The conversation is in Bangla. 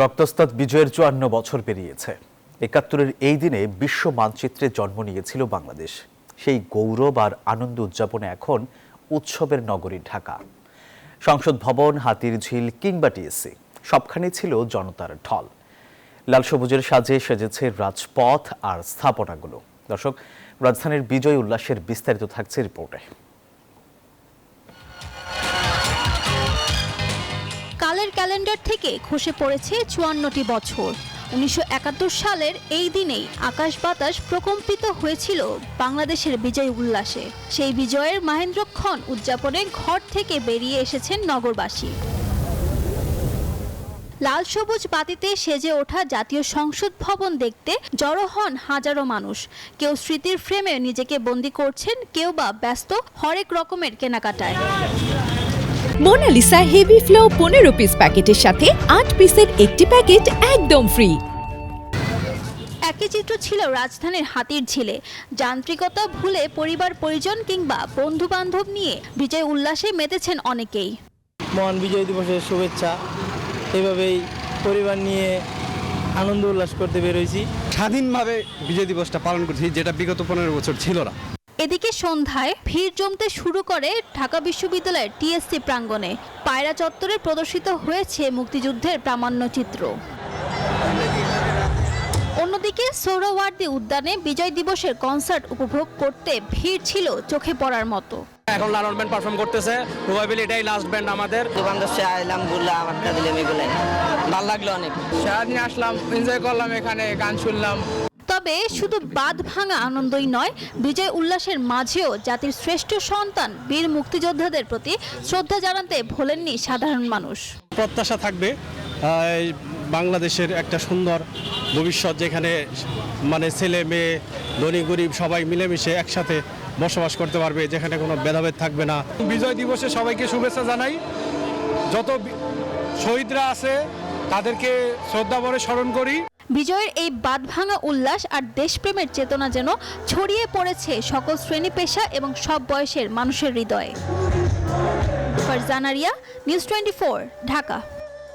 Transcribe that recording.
রক্তস্তাদ বিজয়ের ৫৪ বছর পেরিয়েছে। ৭১-এর এই দিনে বিশ্ব মানচিত্রে জন্ম নিয়েছিল বাংলাদেশ। সেই গৌরব আর আনন্দ উদযাপনে এখন উৎসবের নগরী ঢাকা। সংসদ ভবন, হাতিরঝিল কিংবা টিএসসি সবখানে ছিল জনতার ঢল। লাল সবুজের সাজে সেজেছে রাজপথ আর স্থাপনাগুলো। দর্শক, রাজধানীর বিজয় উল্লাসের বিস্তারিত থাকছে রিপোর্টে। কালের ক্যালেন্ডার থেকে খসে পড়েছে ৫৪টি বছর। ১৯৭১ সালের এই দিনেই আকাশ বাতাস প্রকম্পিত হয়েছিল বাংলাদেশের বিজয় উল্লাসে। সেই বিজয়ের মাহেন্দ্রক্ষণ উদযাপনে ঘর থেকে বেরিয়ে এসেছেন নগরবাসী। লাল সবুজ বাতিতে সেজে ওঠা জাতীয় সংসদ ভবন দেখতে জড়ো হন হাজারো মানুষ। কেউ স্মৃতির ফ্রেমে নিজেকে বন্দী করছেন, কেউ বা ব্যস্ত হরেক রকমের কেনাকাটায়। মোনালিসা হেভি ফ্লো ১৫ পিস প্যাকেটের সাথে ৮ পিসের একটি প্যাকেট একদম ফ্রি। একই চিত্র ছিল রাজধানীর হাতিরঝিলে। যান্ত্রিকতা ভুলে পরিবার পরিজন কিংবা বন্ধু বান্ধব নিয়ে বিজয় উল্লাসে মেতেছেন অনেকেই। মহান বিজয় দিবসের শুভেচ্ছা। এভাবেই পরিবার নিয়ে আনন্দ উল্লাস করতে বেরোইছি। স্বাধীনভাবে বিজয় দিবসটা পালন করছি, যেটা বিগত ১৫ বছর ছিল না। এদিকে সন্ধ্যায় ভিড় জমতে শুরু করে ঢাকা বিশ্ববিদ্যালয়ের টিএসসি প্রাঙ্গণে। পায়রা চত্বরে প্রদর্শিত হয়েছে মুক্তিযুদ্ধের প্রামাণ্য চিত্র। অন্যদিকে সোহরাওয়ার্দী উদ্যানে বিজয় দিবসের কনসার্ট উপভোগ করতে ভিড় ছিল চোখে পড়ার মতো। এখন লালন ব্যান্ড পারফর্ম করতেছে, প্রবাবিলি এটাই লাস্ট ব্যান্ড আমাদের। দোকানদার আইলাম, ঘুরলাম, আড্ডা দিলাম, এগুলো ভালো লাগলো অনেক। সারাদিন আসলাম, এনজয় করলাম, এখানে গান শুনলাম। তবে শুধু বাঁধ ভাঙা আনন্দই নয়, বিজয় উল্লাসের মাঝেও জাতির শ্রেষ্ঠ সন্তান বীর মুক্তিযোদ্ধাদের প্রতি শ্রদ্ধা জানাতে ভোলেননি সাধারণ মানুষ। প্রত্যাশা থাকবে বাংলাদেশের একটা সুন্দর ভবিষ্যৎ, যেখানে ছেলে মেয়ে ধনী গরিব সবাই মিলেমিশে একসাথে বসবাস করতে পারবে, যেখানে কোনো ভেদাভেদ থাকবে না। বিজয় দিবসে সবাইকে শুভেচ্ছা জানাই। যত শহীদরা আছে তাদেরকে শ্রদ্ধা ভরে স্মরণ করি। বিজয়ের এই বাঁধভাঙা উল্লাস আর দেশপ্রেমের চেতনা যেন ছড়িয়ে পড়েছে সকল শ্রেণী পেশা এবং সব বয়সের মানুষের হৃদয়ে। ফারজানা রিয়া, নিউজ 24, ঢাকা।